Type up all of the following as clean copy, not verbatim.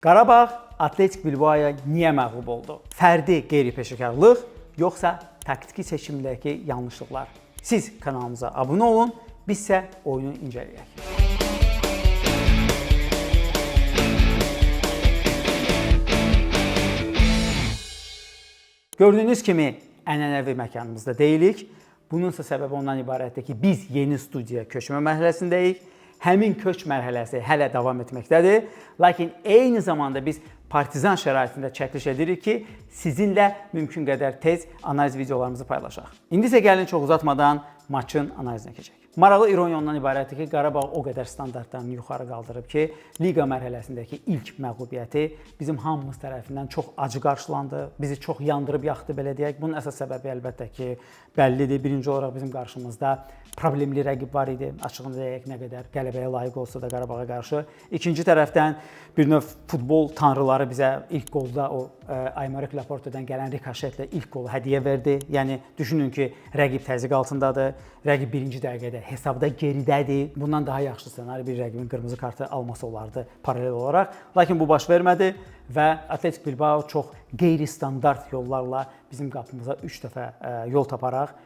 Qarabağ Atletik Bilbao'ya niyə məğlub oldu? Fərdi qeyri-peşəkarlıq, yoxsa taktiki seçimdəki yanlışlıqlar? Siz kanalımıza abunə olun, biz isə oyunu incələyək. Gördüyünüz kimi ənənəvi məkanımızda deyilik. Bunun isə səbəbi ondan ibarətdir ki, biz yeni studiyaya köçmə mərhələsindəyik. Həmin köç mərhələsi hələ davam etməkdədir. Lakin eyni zamanda biz partizan şəraitində çəkiliş edirik ki, sizinlə mümkün qədər tez analiz videolarımızı paylaşaq. İndi isə gəlin çox uzatmadan maçın analizinə keçək. Maraqlı ironiya ondan ibarətdir ki, Qarabağ o qədər standartlarını yuxarı qaldırıb ki, liqa mərhələsindəki ilk məğlubiyyəti bizim hamımız tərəfindən çox acı qarşılandı. Bizi çox yandırıb yaxdı, belə deyək. Bunun əsas səbəbi əlbəttə ki, bəllidir. Birinci olaraq bizim qarşımızda problemli rəqib var idi. Açığını deyək, nə qədər qələbəyə layiq olsa da Qarabağa qarşı. İkinci tərəfdən bir növ futbol tanrıları bizə ilk qolda o Aymeric Laporte'dən gələn rikoşetlə ilk qolu hədiyyə verdi. Yəni düşünün ki, rəqib təzyiq altındadır. Rəqib birinci dəqiqədə hesabda geridədir. Bundan daha yaxşı ssenari bir rəqibin qırmızı kartı alması olardı paralel olaraq. Lakin bu baş vermədi və Atletik Bilbao çox qeyri-standart yollarla bizim qapımıza 3 dəfə yol taparaq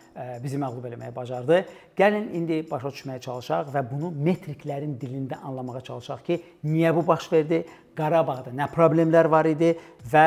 bizi məğlub eləməyə bacardı. Gəlin indi başa düşməyə çalışaq və bunu metriklərin dilində anlamağa çalışaq ki, niyə bu baş verdi? Qarabağda nə problemlər var idi və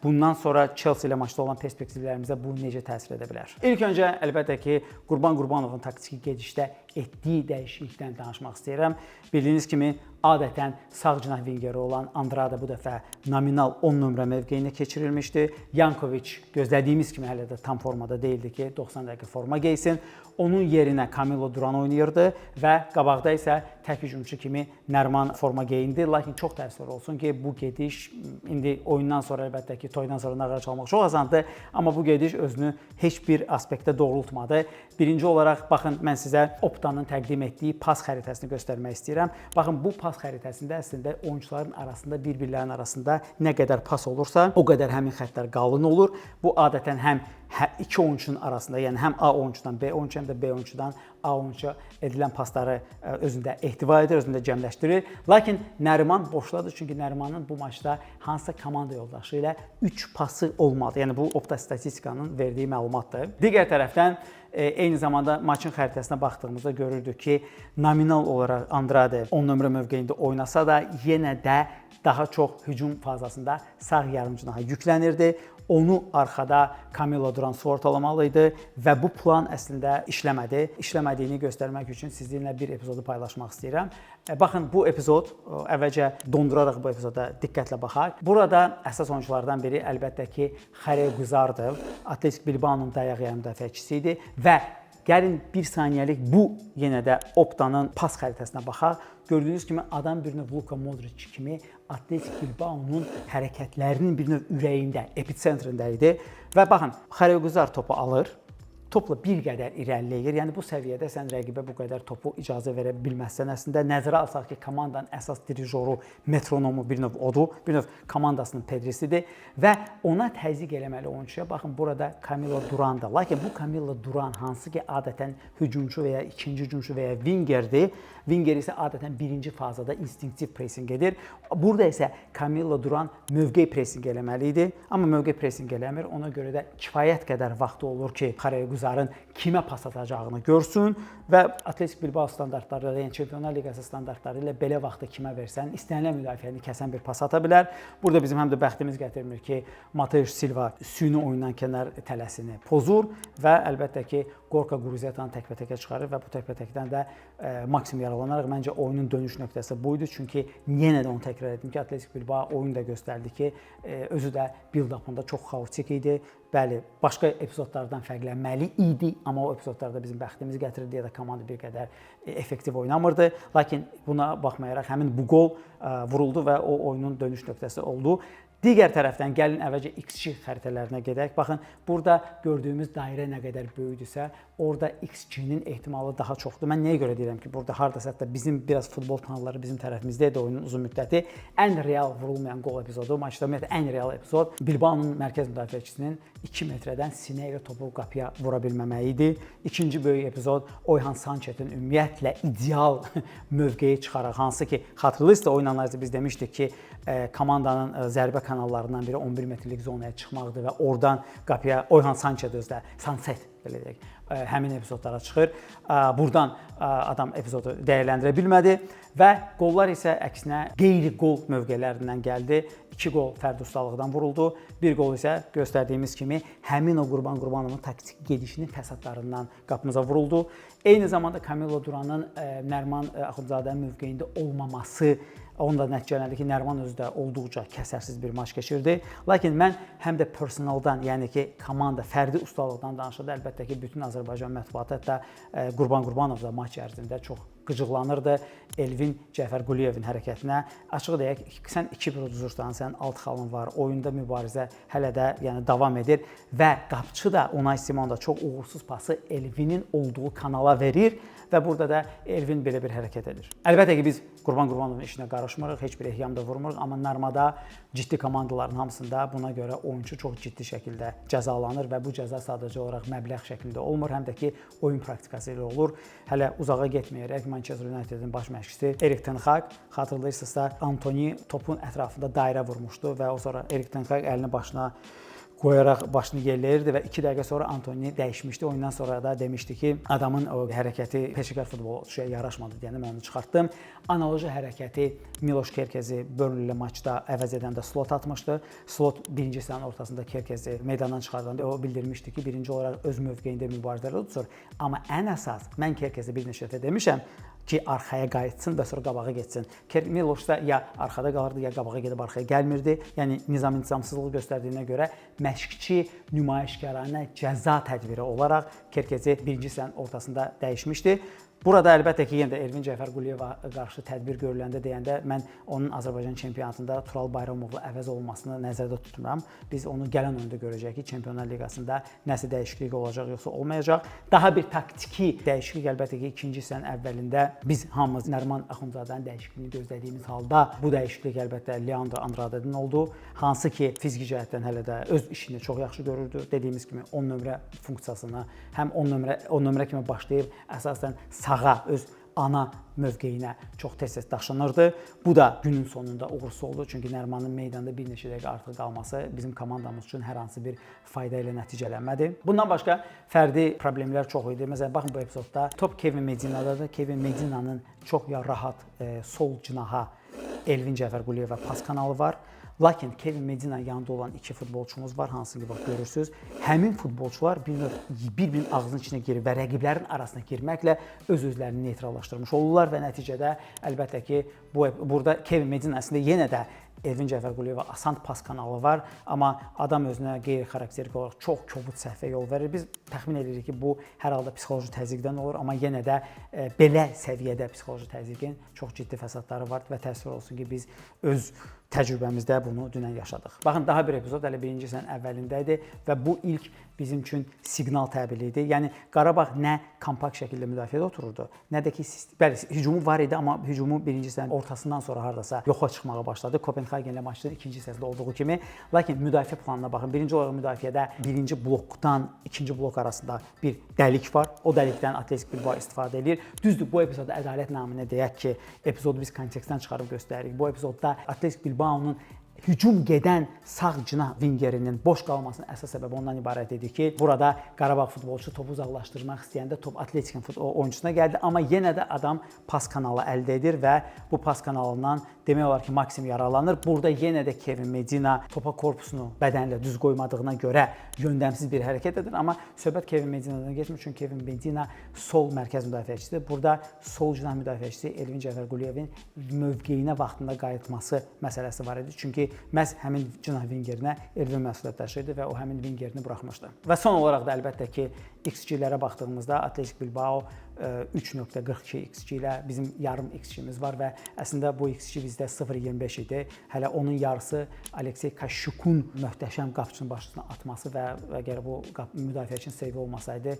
bundan sonra Chelsea ilə maçda olan perspektivlərimizə bu necə təsir edə bilər? İlk öncə əlbəttə ki, Qurban Qurbanovun taktiki gedişdə etdiyi dəyişiklikdən danışmaq istəyirəm. Bildiyiniz kimi adətən sağ cinah vingeri olan Andrade bu dəfə nominal 10 nömrə mövqeyinə keçirilmişdi. Yankovic gözlədiyimiz kimi hələ də tam formada deyildi ki, 90 dəqiqə forma geysin. Onun yerinə Camilo Duran oynayırdı və qabaqda isə tək hücumçu kimi Nəriman forma geyindi. Lakin çox təəssüf olsun ki, bu gediş indi oyundan sonra əlbəttə ki, toydan sonra nağara çalmaq çox azandı, amma bu gediş özünü heç bir aspektdə doğrultmadı. Birinci olaraq baxın, mən sizə Opta'nın təqdim etdiyi pas xəritəsini göstərmək istəyirəm. Baxın, bu pas xəritəsində əslində oyunçuların arasında, bir-birlərinin arasında nə qədər pas olursa, o qədər həmin xəttlər qalın olur. Bu adətən həm iki oyunçunun arasında, yəni həm A oyunçudan B oyunçu, həm də B oyunçudan A oyunçuya edilən pasları özündə ehtiva edir, özündə cəmləşdirir. Lakin Nəriman boşladı, çünki Nərimanın bu maçda hansısa komanda yoldaşı ilə 3 pası olmadı. Yəni bu Opta statistikanın verdiyi məlumatdır. Digər tərəfdən eyni zamanda maçın xəritəsinə baxdığımızda görürdük ki, nominal olaraq Andrade 10 nömrə mövqeyində oynasa da yenə də daha çox hücum fazasında sağ yarımcınaha yüklənirdi. Onu arxada Camilo Duran ortalamalı idi və bu plan əslində işləmədi. İşləmədiyini göstərmək üçün sizinlə bir epizodu paylaşmaq istəyirəm. Baxın, bu epizod, əvvəlcə donduraraq bu epizoda diqqətlə baxaq. Burada əsas oyunculardan biri əlbəttə ki, Xarey Quzardır. Atletik Bilbao'nun dayaq yarım müdafiəçisi idi və gəlin bir saniyəlik bu yenə də Opta'nın pas xəritəsinə baxaq. Gördüyünüz kimi adam bir növ Luka Modric kimi Atletik Bilbao'nun hərəkətlərinin bir növ ürəyində, episentrində idi. Və baxın, Xarey Quzar topu alır, topla bir qədər irəliləyir. Yəni bu səviyyədə sən rəqibə bu qədər topu icazə verə bilməzsən. Əslində nəzərə alsaq ki, komandanın əsas dirijoru, metronomu bir növ odur, bir növ komandasının pedrisidir və ona təzyiq eləməli oyunçuya. Baxın, burada Camilo Duran da. Lakin bu Camilo Duran hansı ki, adətən hücumçu və ya ikinci hücumçu və ya wingerdir. Winger isə adətən birinci fazada instinktiv pressing edir. Burada isə Camilo Duran mövqe pressing eləməli idi. Amma mövqe pressing eləmir. Ona görə də kifayət qədər vaxtı olur ki, Xarey Quzarın kimə pas atacağını görsün və Atletik Bilbao standartları, yəni Çempionlar Liqası standartları ilə belə vaxtda kimə versən, istənilən müdafiəni kəsən bir pas ata bilər. Burada bizim həm də bəxtimiz gətirmir ki, Mateus Silva süni oyundan kənar tələsini pozur və əlbəttə ki, Gorka Quruzetanı təkbətəkə çıxarır və bu təkbətəkdən də maksimum yaralanaraq məncə oyunun dönüş nöqtəsi buydu. Çünki yenə də onu təkrar etdim ki, Atletik Bilbao oyun da göstərdi ki, özü də build-up'ında çox xaotik idi. Bəli, başqa epizodlardan fərqlənməli idi, amma o epizodlarda bizim bəxtimiz gətirirdi ya da komanda bir qədər effektiv oynamırdı. Lakin buna baxmayaraq həmin bu qol vuruldu və o oyunun dönüş nöqtəsi oldu. Digər tərəfdən gəlin əvvəlcə XG xəritələrinə gedək. Baxın, burada gördüyümüz dairə nə qədər böyükdürsə, orada XG-nin ehtimalı daha çoxdur. Mən nəyə görə deyirəm ki, burada hardasa hətta bizim biraz futbol tanrıları bizim tərəfimizdə idi oyunun uzun müddəti. Ən real vurulmayan qol epizodu, maçda ümumiyyətlə ən real epizod Bilbao'nun mərkəz müdafiəçisinin 2 metrədən sinə ilə topu qapıya vura bilməməyi idi. İkinci böyük epizod Oyhan Sanchetin ümumiyyətlə ideal mövqeyə çıxaraq, hansı ki, xatırlayırsınızsa oyun oyun analizi biz demişdik ki, komandanın zərbə kanallarından biri 11 metrlik zonaya çıxmaqdır və oradan qapıya Oyhan Sançet özdə, Sanset belə deyək, həmin epizodlara çıxır. Buradan adam epizodu dəyərləndirə bilmədi və qollar isə əksinə qeyri-qol mövqelərindən gəldi. 2 qol fərdi ustalıqdan vuruldu. 1 qol isə göstərdiyimiz kimi həmin o Qurban Qurbanovun taktik gedişinin fəsadlarından qapımıza vuruldu. Eyni zamanda Kamilo Duranın Nəriman Axundzadənin mövqeyində olmaması onun da nəticələndi ki, Nəriman özü də olduqca kəsərsiz bir maç keçirdi. Lakin mən həm də personaldan, yəni ki, komanda, fərdi ustalıqdan danışanda əlbəttə ki, bütün Azərbaycan mətbuatı, hətta Qurban Qurbanov da maç ərzində çox qıcıqlanırdı Elvin Cəfərquliyevin hərəkətinə. Açıq deyək, sən 2-1 uduzursan, sənin 6 xalın var, oyunda mübarizə hələ də yəni davam edir və qapıçı da Unai Simon da çox uğursuz pası Elvinin olduğu kanala verir və burada da Elvin belə bir hərəkət edir. Əlbəttə ki, biz Qurban Qurbanovun işinə qarışmırıq, heç bir ehyam da vurmuruq, amma Narmada ciddi komandaların hamısında buna görə oyunçu çox ciddi şəkildə cəzalanır və bu cəza sadəcə olaraq məbləğ şəklində olmur, həm də ki, oyun praktikası ilə olur. Hələ uzağa getməyərək Manchester Unitedin baş məşqçisi Erik ten Hag, xatırlayırsınızsa, Antoni topun ətrafında dairə vurmuşdu və o sonra Erik ten Hag əlini başına qoyaraq başını yerləyirdi və 2 dəqiqə sonra Antoni dəyişmişdi. Oyundan sonra da demişdi ki, adamın o hərəkəti peşəkar futbolçuya yaraşmadı deyəndə mən onu çıxartdım. Analoji hərəkəti Miloš Kerkezi Burnley ilə maçda əvəz edəndə Slot atmışdı. Slot birinci hissənin ortasında Kerkezi meydandan çıxardanda o bildirmişdi ki, birinci olaraq öz mövqeyində mübarizələr udur. Amma ən əsas mən Kerkezi bir neçə dəfə demişəm ki, arxaya qayıtsın və sonra qabağa getsin. Miloš da ya arxada qalırdı, ya qabağa gedib arxaya gəlmirdi. Yəni nizam-intizamsızlıq göstərdiyinə görə məşqçi nümayişkaranə cəza tədbiri olaraq Kerkezi birinci hissənin ortasında dəyişmişdi. Burada əlbəttə ki, yenə də Elvin Cəfərquliyevə qarşı tədbir görüləndə deyəndə mən onun Azərbaycan çempionatında Tural Bayramovla əvəz olunmasını nəzərdə tutmuram. Biz onu gələn oyunda görəcəyik ki, Çempionlar Liqasında nəsə dəyişiklik olacaq yoxsa olmayacaq. Daha bir taktiki dəyişiklik əlbəttə ki, ikinci hissənin əvvəlində biz hamımız Nəriman Axundzadənin dəyişikliyini gözlədiyimiz halda bu dəyişiklik əlbəttə Leandro Andrade'nin oldu. Hansı ki, fiziki cəhətdən hələ də öz işini çox yaxşı görürdü. Dediyimiz kimi 10 nömrə funksiyasını həm 10 nömrə kimi başlayıb əsasən sağa öz ana mövqeyinə çox tez-tez daşınırdı. Bu da günün sonunda uğursuz oldu. Çünki Nərimanın meydanda bir neçə dəqiqə artıq qalması bizim komandamız üçün hər hansı bir fayda ilə nəticələnmədi. Bundan başqa fərdi problemlər çox idi. Məsələn, baxın bu epizodda top Kevin Medina'dadır. Kevin Medina'nın çox rahat sol cinaha Elvin Cəfərquliyevə pas kanalı var. Lakin Kevin Medina yanında olan 2 futbolçumuz var, hansı ki, bax görürsünüz. Həmin futbolçular bir-birinin ağzının içinə girib və rəqiblərin arasına girməklə öz-özlərini neytrallaşdırmış olurlar və nəticədə əlbəttə ki, burada Kevin Medina əslində yenə də Elvin Cəfərquliyevə asan pas kanalı var, amma adam özünə qeyri-xarakterik olaraq çox kobud səhvə yol verir. Biz təxmin edirik ki, bu hər halda psixoloji təzyiqdən olur, amma yenə də belə səviyyədə psixoloji təzyiqin çox ciddi fəsadları var və təəssüf olsun ki, biz öz təcrübəmizdə bunu dünən yaşadıq. Baxın, daha bir epizod hələ birinci hissənin əvvəlində idi və bu ilk bizim üçün siqnal təbili idi. Yəni Qarabağ nə kompakt şəkildə müdafiədə otururdu, nə də ki, bəli, hücumu var idi, amma hücumu birinci hissənin ortasından sonra hardasa yoxa çıxmağa başladı. Kopenhagenlə maçın ikinci hissəsində olduğu kimi. Lakin müdafiə planına baxın. Birinci olaraq müdafiədə birinci blokdan ikinci blok arasında bir dəlik var. O dəlikdən Atletik Bilbao istifadə edir. Düzdür, bu epizodda ədalət naminə deyək ki, epizodu biz kontekstdən çıxarıb göstəririk. Bu epizodda Atletik Bilbao'nun hücum gedən sağ cinah vingerinin boş qalmasının əsas səbəbi ondan ibarət idi ki, burada Qarabağ futbolçusu topu uzaqlaşdırmaq istəyəndə top Atletikin oyunçusuna gəldi, amma yenə də adam pas kanalı əldə edir və bu pas kanalından demək olar ki, maksim yaralanır. Burada yenə də Kevin Medina topa korpusunu bədənlə düz qoymadığına görə yöndəmsiz bir hərəkət edir, amma söhbət Kevin Medina'dan getmir, çünki Kevin Medina sol mərkəz müdafiəçisidir. Burada sol cinah müdafiəçisi Elvin Cəfərquliyevin mövqeyinə vaxtında qayıtması məsələsi var idi. Çünki məhz həmin cinah vingerinə Elvin məsuliyyət daşıyırdı və o həmin vingerini buraxmışdı. Və son olaraq da əlbəttə ki, XG-lərə baxdığımızda Atletik Bilbao 3.42 XG ilə bizim yarım XG-miz var və əslində bu XG bizdə 0.25 idi. Hələ onun yarısı Aleksey Kaşyukun möhtəşəm qapıçının başçısına atması və əgər bu müdafiəçinin seyvi olmasaydı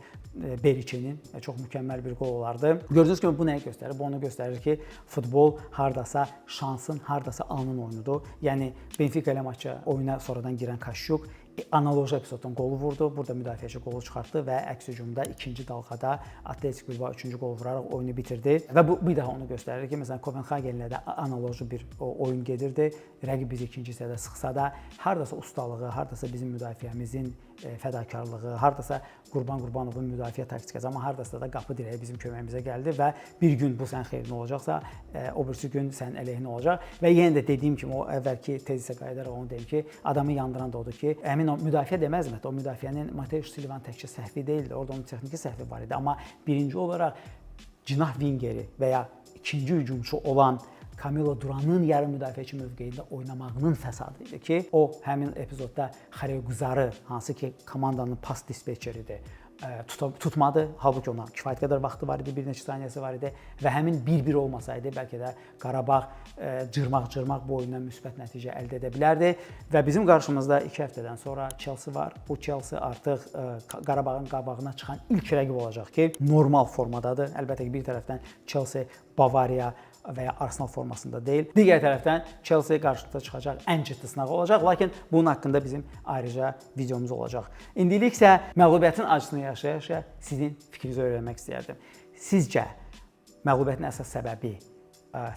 Beriçinin çox mükəmməl bir qol olardı. Gördüyünüz kimi bu nəyi göstərir? Bu onu göstərir ki, futbol hardasa şansın, hardasa anın oyunudur. Yəni Benfica ilə maça oyuna sonradan girən Kaşyuk analoji epizoddan qolu vurdu. Burada müdafiəçi qolu çıxartdı və əks hücumda ikinci dalğada Atletik Bilbao üçüncü qol vuraraq oyunu bitirdi. Və bu bir daha onu göstərir ki, məsələn Kopenhagenlə də analoji bir oyun gedirdi. Rəqib bizi ikinci hissədə sıxsa da, hardasa ustalığı, hardasa bizim müdafiəmizin fədakarlığı, hardasa Qurban Qurbanovun müdafiə taktikası, amma hardasa da qapı dirəyi bizim köməyimizə gəldi və bir gün bu sənin xeyrinə olacaqsa, o birisi gün sənin əleyhinə olacaq. Və yenə də dediyim kimi, o əvvəlki tezisə qayıdaraq onu deyim ki, adamı yandıran da odur ki, həmin o müdafiə deməzdim, o müdafiənin Mateusz Silvan təkcə səhvi deyildi, orada onun texniki səhvi var idi. Amma birinci olaraq cinah vingeri və ya ikinci hücumçu olan Camilo Duranın yarım müdafiəçi mövqeyində oynamağının fəsadı idi ki, o həmin epizodda Xareguzarı, hansı ki komandanın pas dispetçeridir, tutmadı. Halbuki ona kifayət qədər vaxtı var idi, bir neçə saniyəsi var idi və həmin 1-1 olmasaydı bəlkə də Qarabağ cırmaq bu oyundan müsbət nəticə əldə edə bilərdi və bizim qarşımızda 2 həftədən sonra Chelsea var. Bu Chelsea artıq Qarabağın qabağına çıxan ilk rəqib olacaq ki, normal formadadır. Əlbəttə ki, bir tərəfdən Chelsea Bavariya və ya Arsenal formasında deyil. Digər tərəfdən Chelsea qarşımıza çıxacaq ən ciddi sınaq olacaq, lakin bunun haqqında bizim ayrıca videomuz olacaq. İndilik isə məğlubiyyətin acısını yaşaya-yaşaya sizin fikrinizi öyrənmək istəyərdim. Sizcə məğlubiyyətin əsas səbəbi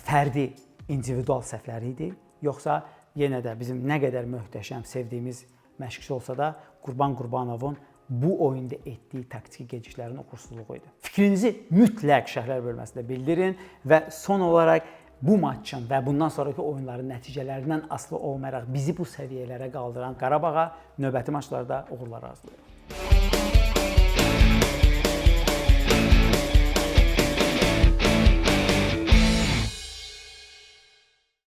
fərdi, individual səhvləri idi, yoxsa yenə də bizim nə qədər möhtəşəm, sevdiyimiz məşqçi olsa da Qurban Qurbanovun bu oyunda etdiyi taktiki geciklərin uğursuzluğu idi. Fikrinizi mütləq şərhlər bölməsində bildirin və son olaraq bu maçın və bundan sonraki oyunların nəticələrindən asılı olmayaraq bizi bu səviyyələrə qaldıran Qarabağa növbəti maçlarda uğurlar arzulayıram.